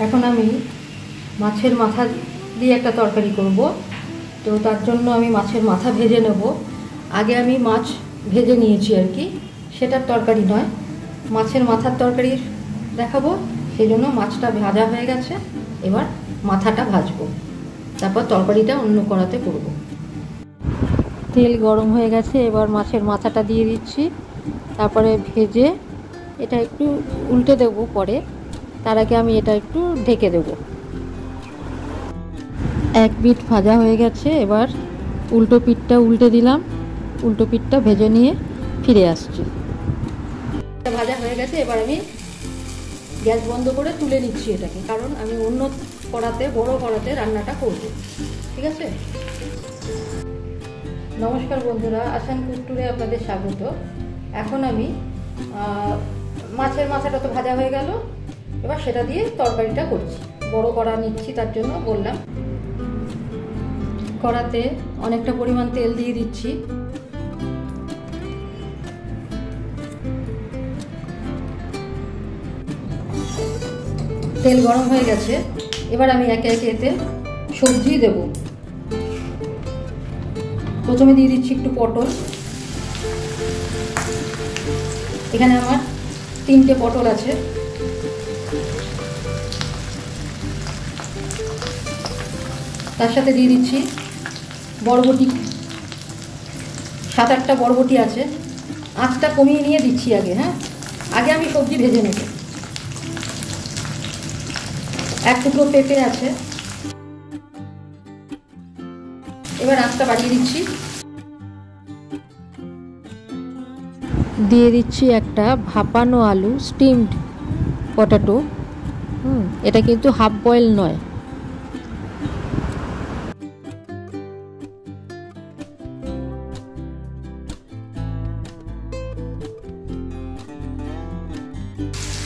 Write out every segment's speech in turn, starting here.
এখন আমি মাছের মাথা দিয়ে একটা তরকারি করব। তো তার জন্য আমি মাছের মাথা ভেজে নেব। আগে আমি মাছ ভেজে নিয়েছি আর কি, সেটার তরকারি নয়, মাছের মাথার তরকারি দেখাবো। সেই জন্য মাছটা ভাজা হয়ে গেছে, এবার মাথাটা ভাজবো, তারপর তরকারিটা অন্য কড়াতে করব। তেল গরম হয়ে গেছে, এবার মাছের মাথাটা দিয়ে দিচ্ছি। তারপরে ভেজে এটা একটু উল্টে দেবো পরে, তার আগে আমি এটা একটু ঢেকে দেব। এক পিঠ ভাজা হয়ে গেছে, এবার উল্টো পিঠটা উল্টে দিলাম, উল্টো পিঠটা ভেজে নিয়ে ফিরে আসছি। ভাজা হয়ে গেছে, এবার আমি গ্যাস বন্ধ করে তুলে নিচ্ছি এটাকে, কারণ আমি অন্য কড়াতে, বড় কড়াতে রান্নাটা করব। ঠিক আছে? নমস্কার বন্ধুরা, আসান কুট্টুরে আপনাদের স্বাগত। এখন আমি মাছের মাথাটা তো ভাজা হয়ে গেল, এবার সেটা দিয়ে তরকারিটা করছি। বড় কড়া নিচ্ছি, তার জন্য বললাম। কড়াতে অনেকটা পরিমাণ তেল দিয়ে দিচ্ছি। তেল গরম হয়ে গেছে, এবার আমি একে একে এতে সবজি দেব। প্রথমে দিয়ে দিচ্ছি একটু পটল। এখানে আমার 3টে পটল আছে। তার সাথে দিয়ে দিচ্ছি বরবটি, 7-8টা বরবটি আছে। আঁচটা কমিয়ে নিয়ে দিচ্ছি আগে। আগে আমি সবজি ভেজে নেব। 1 টুকরো পেঁপে আছে, এবার আঁচটা বাড়িয়ে দিচ্ছি। দিয়ে দিচ্ছি একটা ভাপানো আলু, স্টিমড পটাটো। এটা কিন্তু হাফ বয়েল নয়।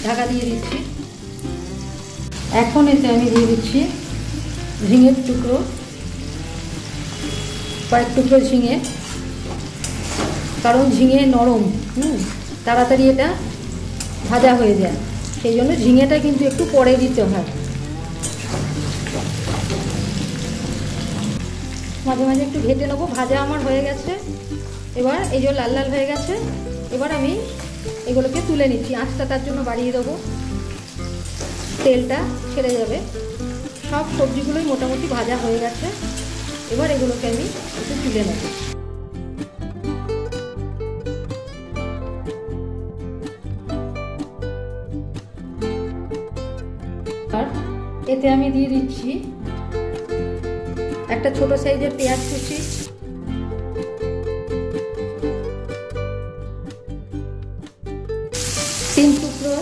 ঢাকা দিয়ে দিচ্ছি। এখন এতে আমি দিয়ে দিচ্ছি ঝিঙের টুকরো, কয়েক টুকরো ঝিঙে, কারণ ঝিঙে নরম, তাড়াতাড়ি এটা ভাজা হয়ে যায়, সেই জন্য ঝিঙেটা কিন্তু একটু পরে দিতে হয়। মাঝে মাঝে একটু ঘেটে নেবো। ভাজা আমার হয়ে গেছে, এবার এই যে লাল লাল হয়ে গেছে, এবার আমি এগুলোকে তুলে নিচ্ছি। আঁচটা তার জন্য বাড়িয়ে দেবো, তেলটা ছেড়ে যাবে। সব সবজিগুলোই মোটামুটি ভাজা হয়ে গেছে, এবার এগুলোকে আমি একটু তুলে নেব। আর এতে আমি দিয়ে দিচ্ছি একটা ছোট সাইজের পেঁয়াজ কুচি, 3 টুকরো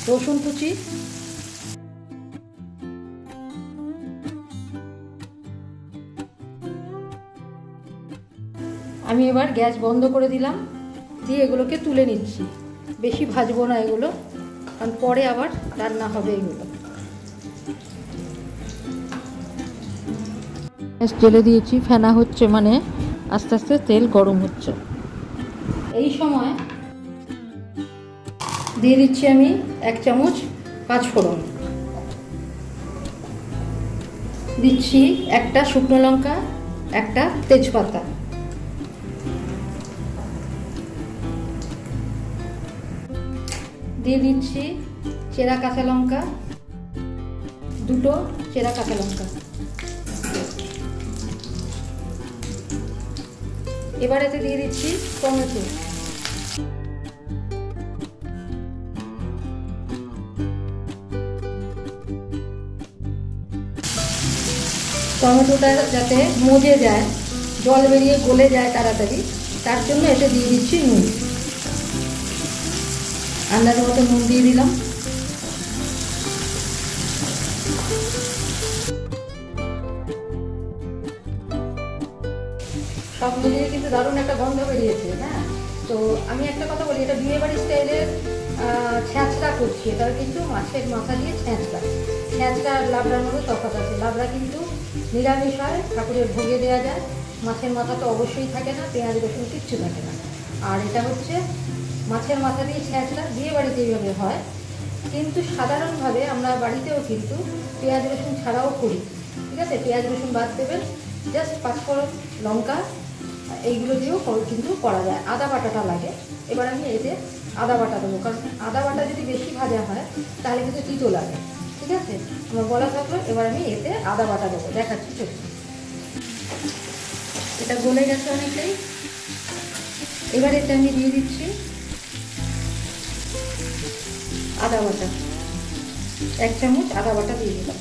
রসুন কুচি, আমি এবার গ্যাস বন্ধ করে দিলাম, দিয়ে এগুলোকে তুলে নিচ্ছি। বেশি ভাজবো না এগুলো, কারণ পরে আবার রান্না হবে এগুলো। গ্যাস জ্বেলে দিয়েছি, ফেনা হচ্ছে, মানে আস্তে আস্তে তেল গরম হচ্ছে। এই সময় দিয়ে দিচ্ছি আমি 1 চামচ পাঁচফোড়ন, দিচ্ছি একটা শুকনো লঙ্কা, একটা তেজপাতা, দিয়ে দিচ্ছি চেরা কাঁচা লঙ্কা, 2টো চেরা কাঁচা লঙ্কা। এবার এতে দিয়ে দিচ্ছি টমেটো, টমেটোটা যাতে মজে যায়, জল বেরিয়ে গলে যায় তাড়াতাড়ি, তার জন্য এতে দিয়ে দিচ্ছি নুন। আন্দাজ মতো নুন দিয়ে দিলাম। সব মিলিয়ে কিন্তু দারুণ একটা গন্ধ বেরিয়েছে। তো আমি একটা কথা বলি, এটা বিয়ে বাড়ি স্টাইলের ছ্যাঁচড়া করছি। এটা কিন্তু মাছের মাথা দিয়ে ছ্যাঁচড়া। ছ্যাঁচড়া আর লাবড়ার মধ্যে তফাৎ আছে। লাবড়া কিন্তু নিরামিষ হয়, ঠাকুরের ভোগে দেওয়া যায়। মাছের মাথা তো অবশ্যই থাকে না, পেঁয়াজ রসুন কিচ্ছু থাকে না। আর এটা হচ্ছে মাছের মাথা দিয়ে ছ্যাঁচড়া, বিয়ে বাড়িতে এইভাবে হয়। কিন্তু সাধারণভাবে আমরা বাড়িতেও কিন্তু পেঁয়াজ রসুন ছাড়াও করি, ঠিক আছে। পেঁয়াজ রসুন বাদ দেবেন, জাস্ট পাঁচফোড়ন, লঙ্কা এইগুলো দিয়েও কিন্তু করা যায়। আদা বাটাটা লাগে। এবার আমি এতে আদা বাটা দেবো, কারণ আদা বাটা যদি বেশি ভাজা হয় তাহলে কিন্তু তিতো লাগে, ঠিক আছে। আমার বলা থাকলো, এবার আমি এতে আদা বাটা দেবো, দেখাচ্ছি চলুন। এটা গলে গেছে অনেকটাই। এবার এতে আমি দিয়ে দিচ্ছি আদা বাটা, 1 চামচ আদা বাটা দিয়ে দিলাম।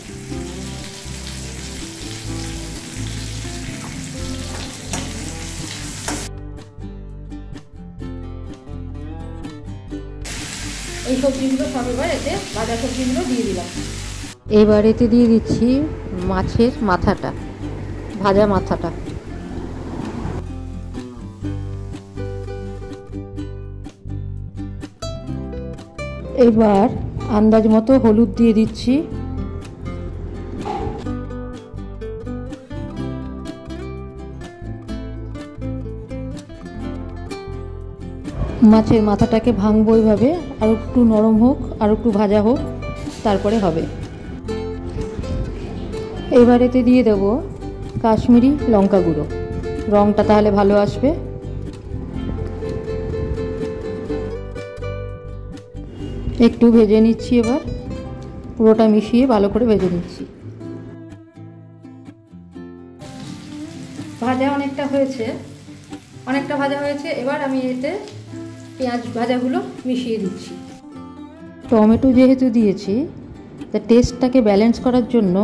এই সবজিগুলো সব এবার এতে ভাজা সবজিগুলো দিয়ে দিলাম। এবার এতে দিয়ে দিচ্ছি মাছের মাথাটা, ভাজা মাথাটা। এবার আন্দাজ মতো হলুদ দিয়ে দিচ্ছি, মাছের মাথাটাকে ভাঙবো এইভাবে, আর একটু নরম হোক, আর একটু ভাজা হোক, তারপরে হবে। এবার এতে দিয়ে দেবো কাশ্মীরি লঙ্কা গুঁড়ো, রঙটা তাহলে ভালো আসবে। একটু ভেজে নিচ্ছি, এবার পুরোটা মিশিয়ে ভালো করে ভেজে নিচ্ছি। অনেকটা ভাজা হয়েছে। এবার আমি এতে পেঁয়াজ ভাজাগুলো মিশিয়ে দিচ্ছি। টমেটো যেহেতু দিয়েছি, তা টেস্টটাকে ব্যালেন্স করার জন্য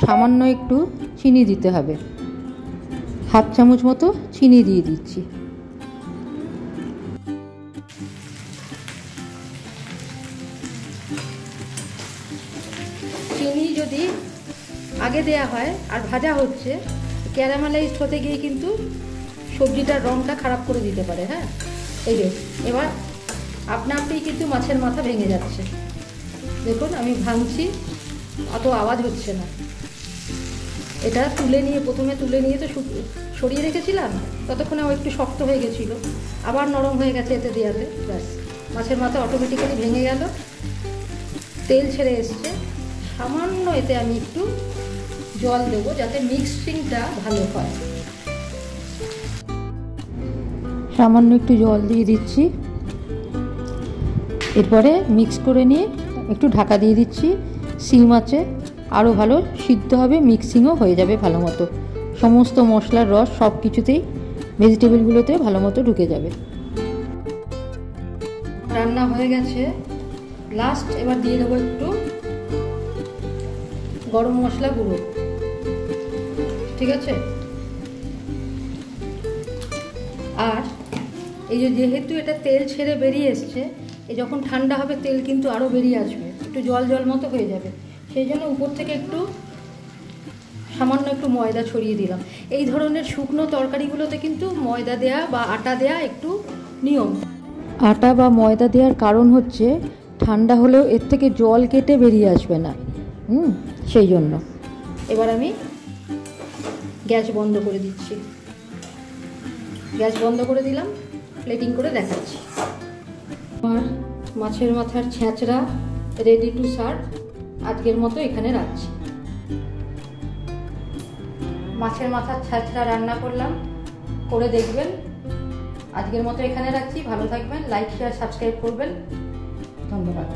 সামান্য একটু চিনি দিতে হবে, 1/2 চামচ মতো চিনি দিয়ে দিচ্ছি। চিনি যদি আগে দেয়া হয় আর ভাজা হচ্ছে, ক্যারামেলাইজড হতে গিয়ে কিন্তু সবজিটার রঙটা খারাপ করে দিতে পারে। হ্যাঁ, এই যে এবার আপনা আপনি কিন্তু মাছের মাথা ভেঙে যাচ্ছে। দেখুন আমি ভাঙছি, অত আওয়াজ হচ্ছে না। এটা প্রথমে তুলে নিয়ে তো সরিয়ে রেখেছিলাম, ততক্ষণে একটু শক্ত হয়ে গেছিলো, আবার নরম হয়ে গেছে এতে দেওয়াতে। ব্যাস, মাছের মাথা অটোমেটিক্যালি ভেঙে গেল, তেল ছেড়ে এসছে। সামান্য এতে আমি একটু জল দেবো, যাতে মিক্সিংটা ভালো হয়। সামান্য একটু জল দিয়ে দিচ্ছি। এরপরে মিক্স করে নিয়ে একটু ঢাকা দিয়ে দিচ্ছি সিম আঁচে। আরও ভালো সিদ্ধ হবে, মিক্সিংও হয়ে যাবে ভালো মতো। সমস্ত মশলার রস সব কিছুতেই, ভেজিটেবলগুলোতে ভালো মতো ঢুকে যাবে। রান্না হয়ে গেছে। লাস্ট এবার দিয়ে দেবো একটু গরম মশলা গুঁড়ো, ঠিক আছে। আর এই যেহেতু এটা তেল ছেড়ে বেরিয়ে এসছে, যখন ঠান্ডা হবে তেল কিন্তু আরও বেরিয়ে আসবে, একটু জল জল মতো হয়ে যাবে। সেই জন্য উপর থেকে সামান্য একটু ময়দা ছড়িয়ে দিলাম। এই ধরনের শুকনো তরকারিগুলোতে কিন্তু ময়দা দেয়া বা আটা দেয়া একটু নিয়ম। আটা বা ময়দা দেওয়ার কারণ হচ্ছে ঠান্ডা হলেও এর থেকে জল কেটে বেরিয়ে আসবে না, সেই জন্য। এবার আমি গ্যাস বন্ধ করে দিচ্ছি। গ্যাস বন্ধ করে দিলাম, প্লেটিং করে দেখাচ্ছি। আমার মাছের মাথার ছ্যাঁচড়া রেডি টু সার্ভ। আজকের মতো এখানে রাখছি। মাছের মাথার ছ্যাঁচড়া রান্না করলাম, করে দেখবেন। আজকের মতো এখানে রাখছি। ভালো থাকবেন, লাইক শেয়ার সাবস্ক্রাইব করবেন। ধন্যবাদ।